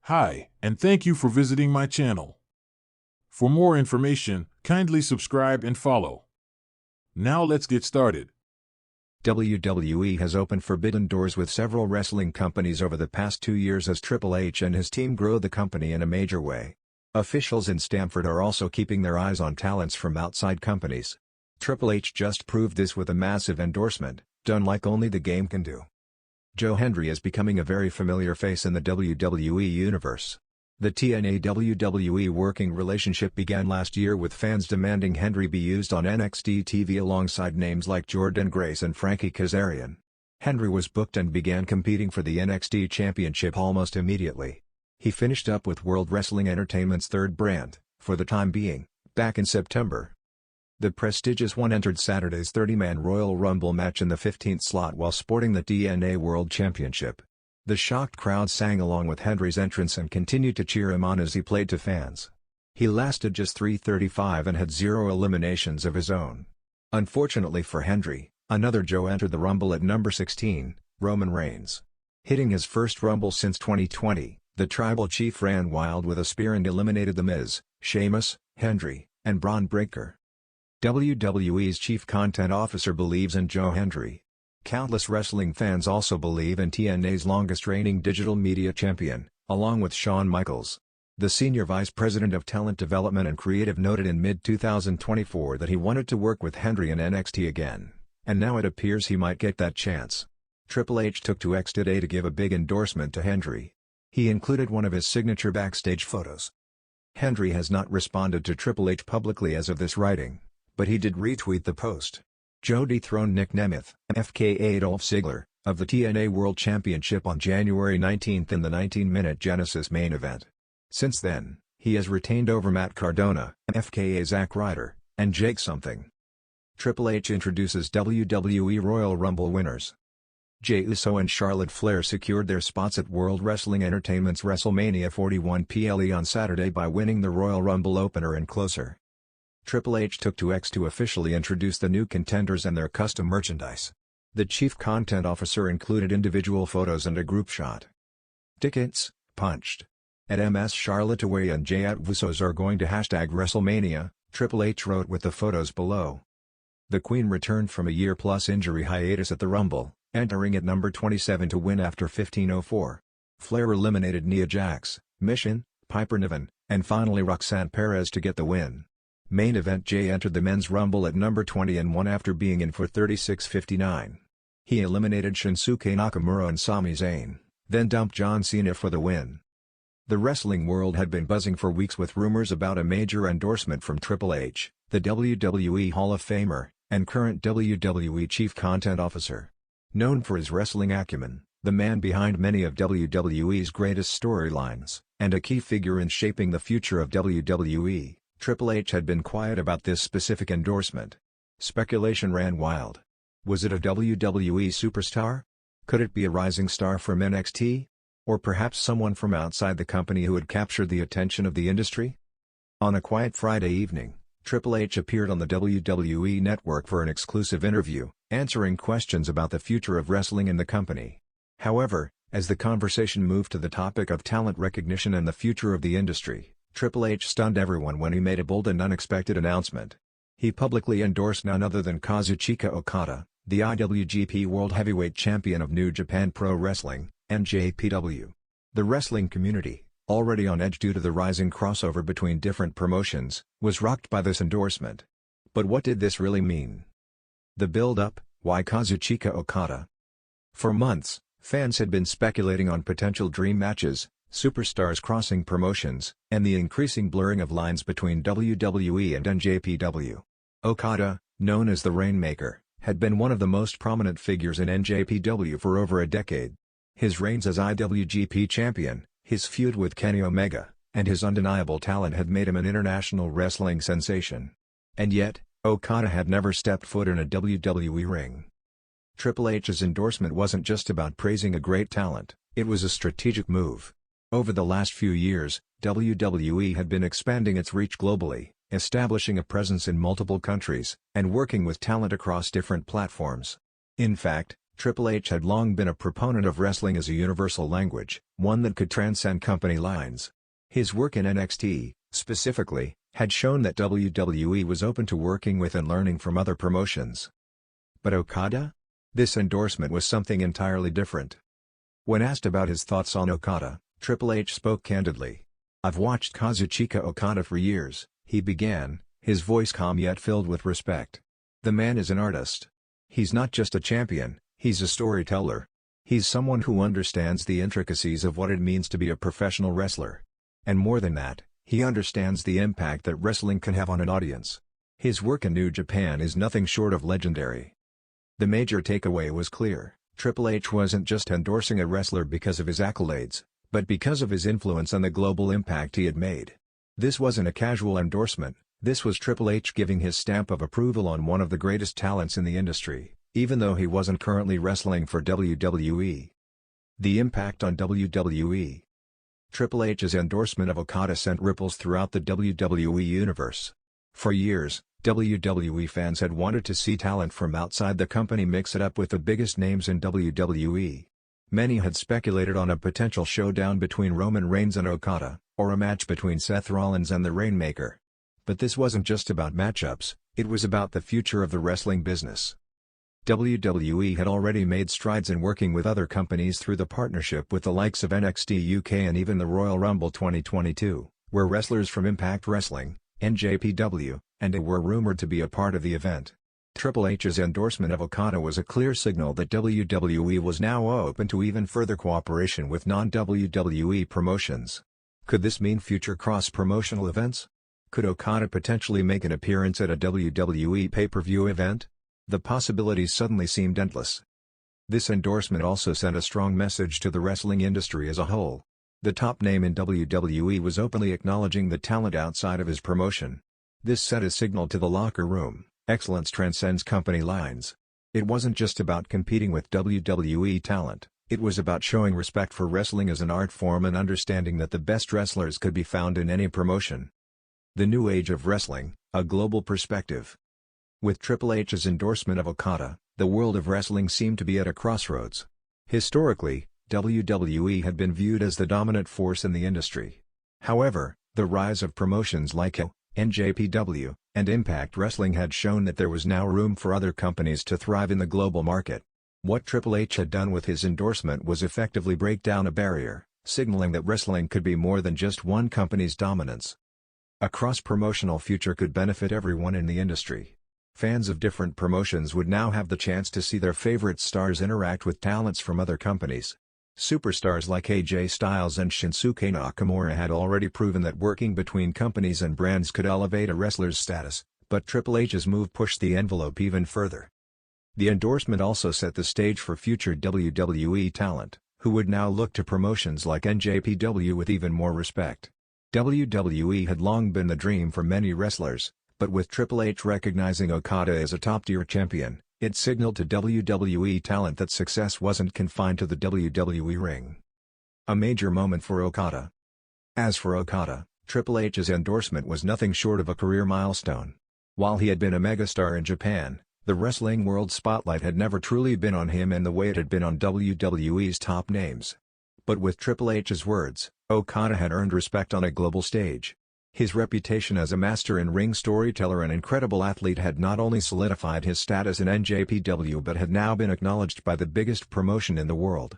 Hi, and thank you for visiting my channel. For more information, kindly subscribe and follow. Now let's get started. WWE has opened forbidden doors with several wrestling companies over the past 2 years as Triple H and his team grow the company in a major way. Officials in Stamford are also keeping their eyes on talents from outside companies. Triple H just proved this with a massive endorsement, done like only the game can do. Joe Hendry is becoming a very familiar face in the WWE universe. The TNA-WWE working relationship began last year with fans demanding Hendry be used on NXT TV alongside names like Jordynne Grace and Frankie Kazarian. Hendry was booked and began competing for the NXT Championship almost immediately. He finished up with World Wrestling Entertainment's third brand, for the time being, back in September. The prestigious one entered Saturday's 30-man Royal Rumble match in the 15th slot while sporting the TNA World Championship. The shocked crowd sang along with Hendry's entrance and continued to cheer him on as he played to fans. He lasted just 3:35 and had 0 eliminations of his own. Unfortunately for Hendry, another Joe entered the Rumble at number 16, Roman Reigns. Hitting his first Rumble since 2020, the Tribal Chief ran wild with a spear and eliminated The Miz, Sheamus, Hendry, and Braun Breaker. WWE's Chief Content Officer believes in Joe Hendry. Countless wrestling fans also believe in TNA's longest-reigning digital media champion, along with Shawn Michaels. The Senior Vice President of Talent Development and Creative noted in mid-2024 that he wanted to work with Hendry in NXT again, and now it appears he might get that chance. Triple H took to X today to give a big endorsement to Hendry. He included one of his signature backstage photos. Hendry has not responded to Triple H publicly as of this writing, but he did retweet the post. Joe dethroned Nick Nemeth, FKA Dolph Ziggler, of the TNA World Championship on January 19 in the 19-minute Genesis main event. Since then, he has retained over Matt Cardona, FKA Zack Ryder, and Jake Something. Triple H introduces WWE Royal Rumble winners. Jey Uso and Charlotte Flair secured their spots at World Wrestling Entertainment's WrestleMania 41 PLE on Saturday by winning the Royal Rumble opener and closer. Triple H took to X to officially introduce the new contenders and their custom merchandise. The Chief Content Officer included individual photos and a group shot. Tickets, punched. At MS Charlotte away and Jey Usos are going to #WrestleMania, Triple H wrote with the photos below. The Queen returned from a year-plus injury hiatus at the Rumble, entering at number 27 to win after 15:04. Flair eliminated Nia Jax, Mission, Piper Niven, and finally Roxanne Perez to get the win. Main event Jey entered the Men's Rumble at number 20 and won after being in for 36:59. He eliminated Shinsuke Nakamura and Sami Zayn, then dumped John Cena for the win. The wrestling world had been buzzing for weeks with rumors about a major endorsement from Triple H, the WWE Hall of Famer, and current WWE Chief Content Officer. Known for his wrestling acumen, the man behind many of WWE's greatest storylines, and a key figure in shaping the future of WWE, Triple H had been quiet about this specific endorsement. Speculation ran wild. Was it a WWE superstar? Could it be a rising star from NXT? Or perhaps someone from outside the company who had captured the attention of the industry? On a quiet Friday evening, Triple H appeared on the WWE Network for an exclusive interview, answering questions about the future of wrestling in the company. However, as the conversation moved to the topic of talent recognition and the future of the industry, Triple H stunned everyone when he made a bold and unexpected announcement. He publicly endorsed none other than Kazuchika Okada, the IWGP World Heavyweight Champion of New Japan Pro Wrestling, NJPW. The wrestling community, already on edge due to the rising crossover between different promotions, was rocked by this endorsement. But what did this really mean? The build-up, why Kazuchika Okada? For months, fans had been speculating on potential dream matches, superstars crossing promotions, and the increasing blurring of lines between WWE and NJPW. Okada, known as the Rainmaker, had been one of the most prominent figures in NJPW for over a decade. His reigns as IWGP champion, his feud with Kenny Omega, and his undeniable talent had made him an international wrestling sensation. And yet, Okada had never stepped foot in a WWE ring. Triple H's endorsement wasn't just about praising a great talent, it was a strategic move. Over the last few years, WWE had been expanding its reach globally, establishing a presence in multiple countries, and working with talent across different platforms. In fact, Triple H had long been a proponent of wrestling as a universal language, one that could transcend company lines. His work in NXT, specifically, had shown that WWE was open to working with and learning from other promotions. But Okada? This endorsement was something entirely different. When asked about his thoughts on Okada, Triple H spoke candidly. "I've watched Kazuchika Okada for years," he began, his voice calm yet filled with respect. "The man is an artist. He's not just a champion, he's a storyteller. He's someone who understands the intricacies of what it means to be a professional wrestler. And more than that, he understands the impact that wrestling can have on an audience. His work in New Japan is nothing short of legendary." The major takeaway was clear: Triple H wasn't just endorsing a wrestler because of his accolades, but because of his influence and the global impact he had made. This wasn't a casual endorsement, this was Triple H giving his stamp of approval on one of the greatest talents in the industry, even though he wasn't currently wrestling for WWE. The impact on WWE. Triple H's endorsement of Okada sent ripples throughout the WWE universe. For years, WWE fans had wanted to see talent from outside the company mix it up with the biggest names in WWE. Many had speculated on a potential showdown between Roman Reigns and Okada, or a match between Seth Rollins and the Rainmaker. But this wasn't just about matchups, it was about the future of the wrestling business. WWE had already made strides in working with other companies through the partnership with the likes of NXT UK and even the Royal Rumble 2022, where wrestlers from Impact Wrestling, NJPW, and A were rumored to be a part of the event. Triple H's endorsement of Okada was a clear signal that WWE was now open to even further cooperation with non-WWE promotions. Could this mean future cross-promotional events? Could Okada potentially make an appearance at a WWE pay-per-view event? The possibilities suddenly seemed endless. This endorsement also sent a strong message to the wrestling industry as a whole. The top name in WWE was openly acknowledging the talent outside of his promotion. This set a signal to the locker room: excellence transcends company lines. It wasn't just about competing with WWE talent, it was about showing respect for wrestling as an art form and understanding that the best wrestlers could be found in any promotion. The new age of wrestling, a global perspective. With Triple H's endorsement of Okada, the world of wrestling seemed to be at a crossroads. Historically, WWE had been viewed as the dominant force in the industry. However, the rise of promotions like NJPW, and Impact Wrestling had shown that there was now room for other companies to thrive in the global market. What Triple H had done with his endorsement was effectively break down a barrier, signaling that wrestling could be more than just one company's dominance. A cross-promotional future could benefit everyone in the industry. Fans of different promotions would now have the chance to see their favorite stars interact with talents from other companies. Superstars like AJ Styles and Shinsuke Nakamura had already proven that working between companies and brands could elevate a wrestler's status, but Triple H's move pushed the envelope even further. The endorsement also set the stage for future WWE talent, who would now look to promotions like NJPW with even more respect. WWE had long been the dream for many wrestlers, but with Triple H recognizing Okada as a top-tier champion, it signaled to WWE talent that success wasn't confined to the WWE ring. A major moment for Okada. As for Okada, Triple H's endorsement was nothing short of a career milestone. While he had been a megastar in Japan, the wrestling world spotlight had never truly been on him in the way it had been on WWE's top names. But with Triple H's words, Okada had earned respect on a global stage. His reputation as a master in-ring storyteller and incredible athlete had not only solidified his status in NJPW but had now been acknowledged by the biggest promotion in the world.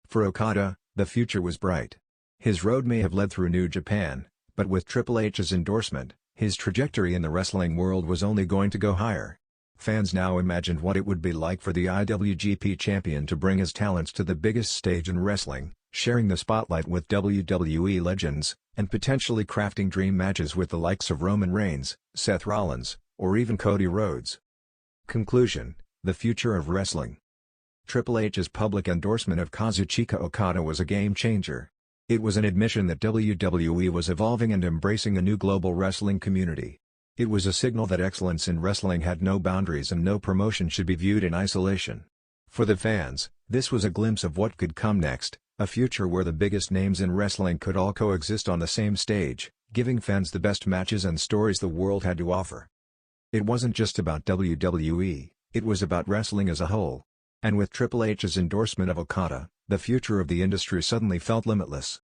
For Okada, the future was bright. His road may have led through New Japan, but with Triple H's endorsement, his trajectory in the wrestling world was only going to go higher. Fans now imagined what it would be like for the IWGP champion to bring his talents to the biggest stage in wrestling, sharing the spotlight with WWE legends, and potentially crafting dream matches with the likes of Roman Reigns, Seth Rollins, or even Cody Rhodes. Conclusion: the future of wrestling. Triple H's public endorsement of Kazuchika Okada was a game-changer. It was an admission that WWE was evolving and embracing a new global wrestling community. It was a signal that excellence in wrestling had no boundaries and no promotion should be viewed in isolation. For the fans, this was a glimpse of what could come next, a future where the biggest names in wrestling could all coexist on the same stage, giving fans the best matches and stories the world had to offer. It wasn't just about WWE, it was about wrestling as a whole. And with Triple H's endorsement of Okada, the future of the industry suddenly felt limitless.